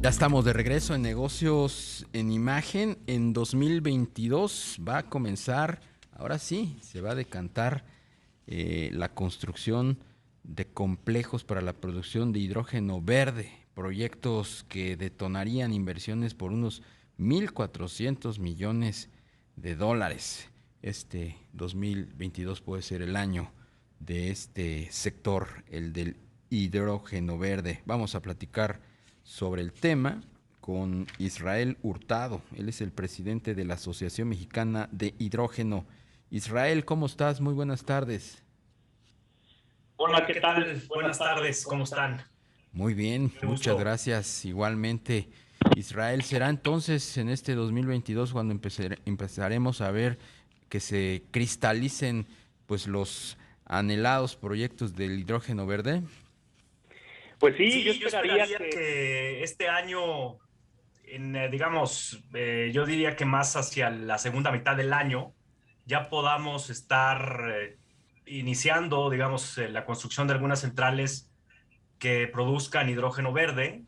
Ya estamos de regreso en Negocios en Imagen. En 2022 va a comenzar, ahora sí, se va a decantar la construcción de complejos para la producción de hidrógeno verde, proyectos que detonarían inversiones por unos 1.400 millones de dólares. Este 2022 puede ser el año de este sector, el del hidrógeno verde. Vamos a platicar sobre el tema con Israel Hurtado. Él es el presidente de la Asociación Mexicana de Hidrógeno. Israel, ¿cómo estás? Muy buenas tardes. Hola, ¿qué tal? Buenas tardes, ¿cómo están? Muy bien, Qué muchas gusto. gracias. Igualmente, Israel, será entonces en este 2022 cuando empezaremos a ver que se cristalicen pues los anhelados proyectos del hidrógeno verde. Pues sí, yo Sí, yo esperaría esperaría que que este año, digamos, yo diría que más hacia la segunda mitad del año, ya podamos estar iniciando, digamos, la construcción de algunas centrales que produzcan hidrógeno verde,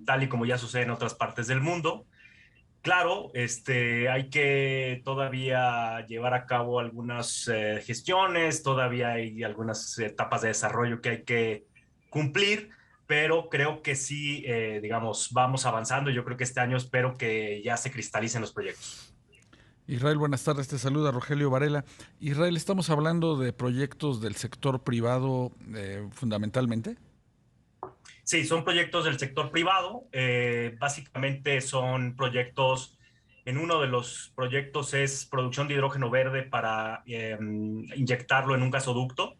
tal y como ya sucede en otras partes del mundo. Claro, hay que todavía llevar a cabo algunas gestiones, todavía hay algunas etapas de desarrollo que hay que cumplir, pero creo que sí, digamos, vamos avanzando. Yo creo que este año espero que ya se cristalicen los proyectos. Israel, buenas tardes, te saluda Rogelio Varela. Israel, estamos hablando de proyectos del sector privado fundamentalmente. Sí, son proyectos del sector privado. Básicamente son proyectos, en uno de los proyectos es producción de hidrógeno verde para inyectarlo en un gasoducto,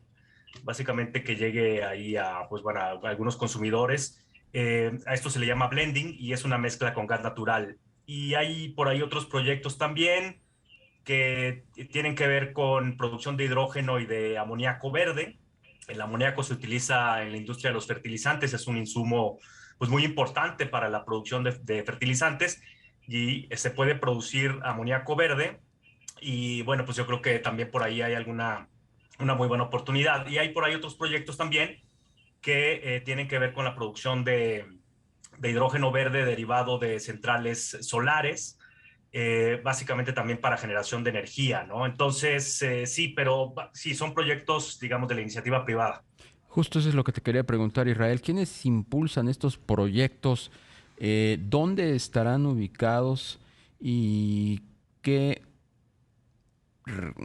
básicamente que llegue ahí a, pues, bueno, a algunos consumidores. A esto se le llama blending y es una mezcla con gas natural. Y hay por ahí otros proyectos también que tienen que ver con producción de hidrógeno y de amoníaco verde. El amoníaco se utiliza en la industria de los fertilizantes, es un insumo pues muy importante para la producción de fertilizantes y se puede producir amoníaco verde y bueno, pues yo creo que también por ahí hay una muy buena oportunidad. Y hay por ahí otros proyectos también que tienen que ver con la producción de hidrógeno verde derivado de centrales solares, básicamente también para generación de energía, ¿no? Entonces, sí, pero sí, son proyectos, digamos, de la iniciativa privada. Justo eso es lo que te quería preguntar, Israel. ¿Quiénes impulsan estos proyectos? ¿Dónde estarán ubicados? ¿Y qué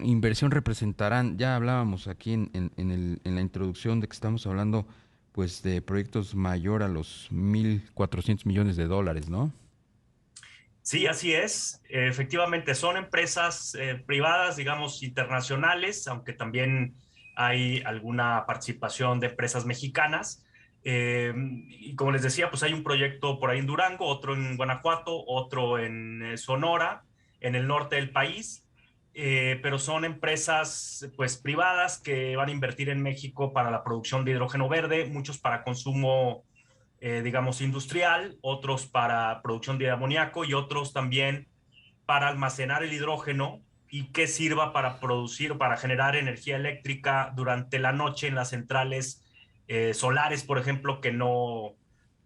inversión representarán? Ya hablábamos aquí en la introducción de que estamos hablando pues de proyectos mayor a los 1.400 millones de dólares, ¿no? Sí, así es. Efectivamente, son empresas privadas, digamos, internacionales, aunque también hay alguna participación de empresas mexicanas. Y como les decía, pues hay un proyecto por ahí en Durango, otro en Guanajuato, otro en Sonora, en el norte del país. Pero son empresas pues privadas que van a invertir en México para la producción de hidrógeno verde, muchos para consumo digamos, industrial, otros para producción de amoníaco y otros también para almacenar el hidrógeno y que sirva para producir o para generar energía eléctrica durante la noche en las centrales solares, por ejemplo, que no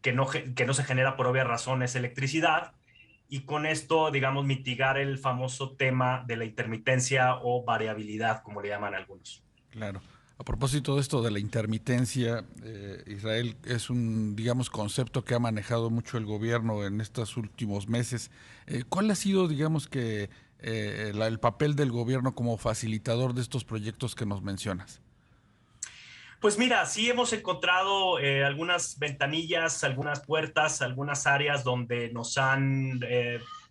se genera por obvias razones electricidad. Y con esto, digamos, mitigar el famoso tema de la intermitencia o variabilidad, como le llaman algunos. Claro. A propósito de esto de la intermitencia, Israel es un, digamos, concepto que ha manejado mucho el gobierno en estos últimos meses. ¿Cuál ha sido, digamos, que el papel del gobierno como facilitador de estos proyectos que nos mencionas? Pues mira, sí hemos encontrado algunas ventanillas, algunas puertas, algunas áreas donde nos han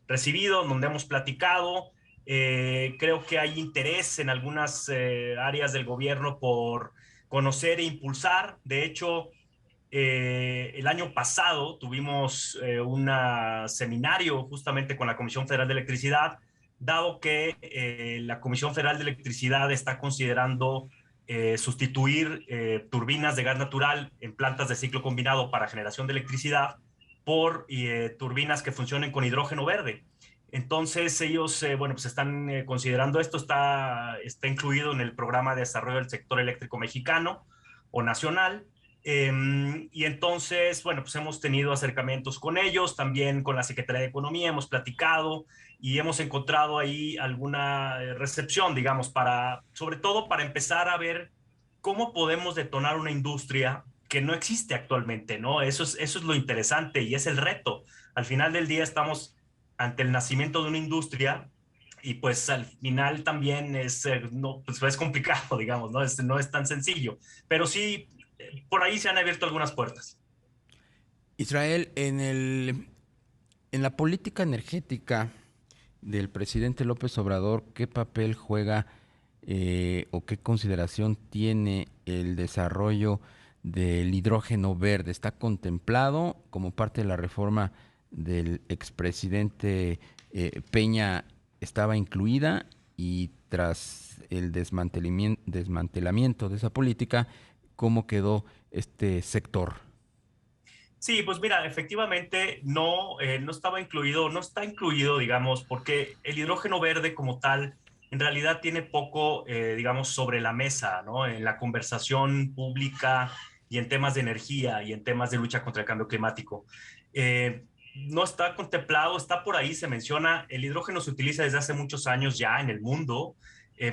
recibido, donde hemos platicado. Creo que hay interés en algunas áreas del gobierno por conocer e impulsar. De hecho, el año pasado tuvimos un seminario justamente con la Comisión Federal de Electricidad, dado que la Comisión Federal de Electricidad está considerando sustituir turbinas de gas natural en plantas de ciclo combinado para generación de electricidad por turbinas que funcionen con hidrógeno verde. Entonces ellos, bueno, pues están considerando esto, está incluido en el programa de desarrollo del sector eléctrico mexicano o nacional, Y entonces, bueno, pues hemos tenido acercamientos con ellos, también con la Secretaría de Economía, hemos platicado y hemos encontrado ahí alguna recepción, digamos, sobre todo para empezar a ver cómo podemos detonar una industria que no existe actualmente, ¿no? Eso es lo interesante y es el reto. Al final del día estamos ante el nacimiento de una industria y pues al final también no, pues es complicado, digamos, ¿no? No es tan sencillo, pero sí, por ahí se han abierto algunas puertas. Israel, en la política energética del presidente López Obrador, ¿qué papel juega o qué consideración tiene el desarrollo del hidrógeno verde? ¿Está contemplado como parte de la reforma del expresidente Peña? ¿Estaba incluida y tras el desmantelamiento de esa política, cómo quedó este sector? Sí, pues mira, efectivamente no estaba incluido, no está incluido, digamos, porque el hidrógeno verde como tal en realidad tiene poco, digamos, sobre la mesa, ¿no? En la conversación pública y en temas de energía y en temas de lucha contra el cambio climático. No está contemplado, está por ahí, se menciona, el hidrógeno se utiliza desde hace muchos años ya en el mundo,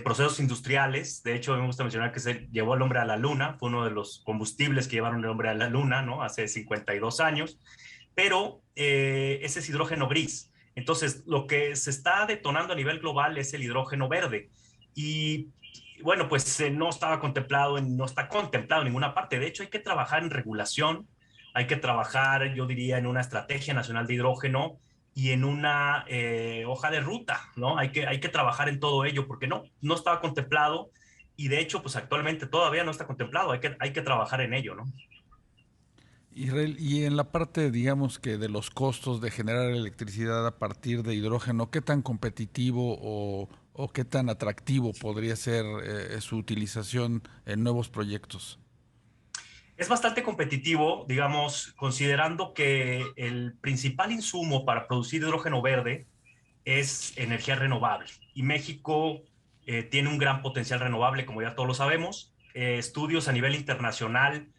procesos industriales. De hecho, me gusta mencionar que se llevó al hombre a la luna, fue uno de los combustibles que llevaron el hombre a la luna, ¿no? Hace 52 años, pero ese es hidrógeno gris. Entonces, lo que se está detonando a nivel global es el hidrógeno verde. Y bueno, pues no estaba contemplado, no está contemplado en ninguna parte. De hecho, hay que trabajar en regulación, hay que trabajar, yo diría, en una estrategia nacional de hidrógeno y en una hoja de ruta, ¿no? Hay que trabajar en todo ello porque no estaba contemplado y de hecho, pues actualmente todavía no está contemplado, hay que trabajar en ello, ¿no? Israel, y en la parte, digamos que de los costos de generar electricidad a partir de hidrógeno, ¿qué tan competitivo o qué tan atractivo podría ser su utilización en nuevos proyectos? Es bastante competitivo, digamos, considerando que el principal insumo para producir hidrógeno verde es energía renovable. Y México tiene un gran potencial renovable, como ya todos lo sabemos. Estudios a nivel internacional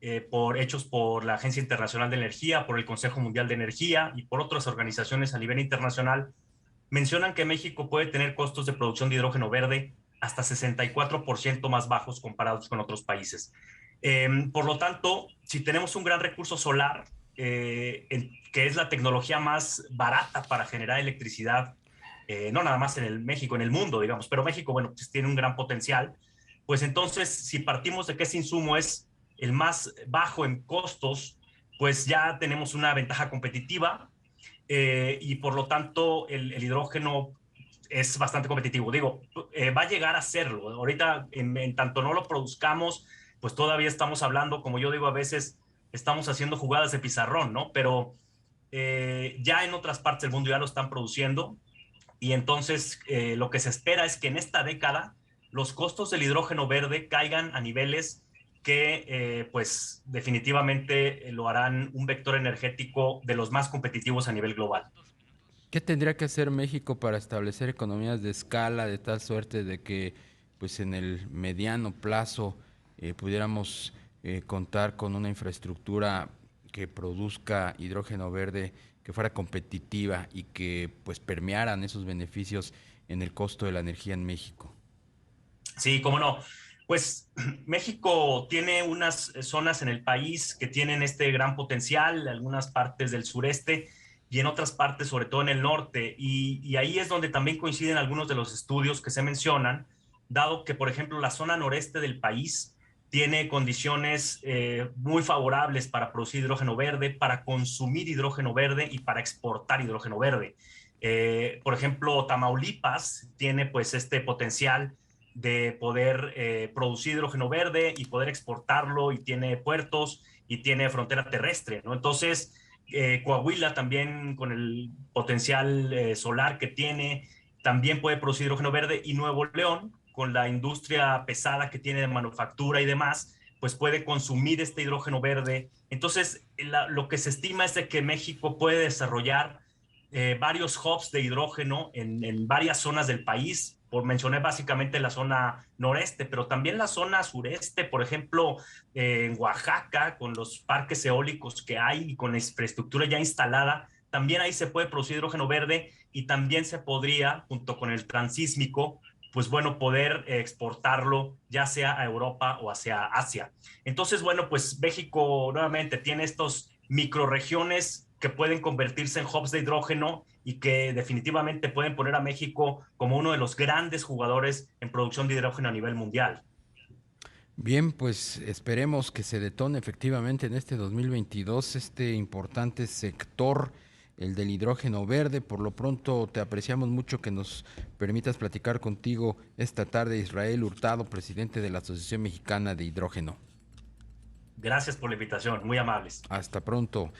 hechos por la Agencia Internacional de Energía, por el Consejo Mundial de Energía y por otras organizaciones a nivel internacional mencionan que México puede tener costos de producción de hidrógeno verde hasta 64% más bajos comparados con otros países. Por lo tanto, si tenemos un gran recurso solar, que es la tecnología más barata para generar electricidad, no nada más en el México, en el mundo, digamos, pero México, bueno, pues tiene un gran potencial, pues entonces, si partimos de que ese insumo es el más bajo en costos, pues ya tenemos una ventaja competitiva y por lo tanto el hidrógeno es bastante competitivo. Digo, va a llegar a serlo. Ahorita, en tanto no lo produzcamos, pues todavía estamos hablando, como yo digo, a veces estamos haciendo jugadas de pizarrón, ¿no? Pero ya en otras partes del mundo ya lo están produciendo y entonces lo que se espera es que en esta década los costos del hidrógeno verde caigan a niveles que pues definitivamente lo harán un vector energético de los más competitivos a nivel global. ¿Qué tendría que hacer México para establecer economías de escala de tal suerte de que, pues, en el mediano plazo pudiéramos contar con una infraestructura que produzca hidrógeno verde, que fuera competitiva y que, pues, permearan esos beneficios en el costo de la energía en México? Sí, cómo no. Pues México tiene unas zonas en el país que tienen este gran potencial, algunas partes del sureste y en otras partes, sobre todo en el norte. Y ahí es donde también coinciden algunos de los estudios que se mencionan, dado que, por ejemplo, la zona noreste del país tiene condiciones muy favorables para producir hidrógeno verde, para consumir hidrógeno verde y para exportar hidrógeno verde. Por ejemplo, Tamaulipas tiene pues este potencial de poder producir hidrógeno verde y poder exportarlo y tiene puertos y tiene frontera terrestre, ¿no? Entonces, Coahuila también con el potencial solar que tiene, también puede producir hidrógeno verde y Nuevo León con la industria pesada que tiene de manufactura y demás, pues puede consumir este hidrógeno verde. Entonces, lo que se estima es de que México puede desarrollar varios hubs de hidrógeno en varias zonas del país mencioné básicamente la zona noreste, pero también la zona sureste, por ejemplo, en Oaxaca, con los parques eólicos que hay y con la infraestructura ya instalada, también ahí se puede producir hidrógeno verde y también se podría, junto con el transísmico, pues bueno, poder exportarlo ya sea a Europa o hacia Asia. Entonces, bueno, pues México nuevamente tiene estos microregiones que pueden convertirse en hubs de hidrógeno y que definitivamente pueden poner a México como uno de los grandes jugadores en producción de hidrógeno a nivel mundial. Bien, pues esperemos que se detone efectivamente en este 2022 este importante sector, el del hidrógeno verde. Por lo pronto te apreciamos mucho que nos permitas platicar contigo esta tarde, Israel Hurtado, presidente de la Asociación Mexicana de Hidrógeno. Gracias por la invitación, muy amables. Hasta pronto.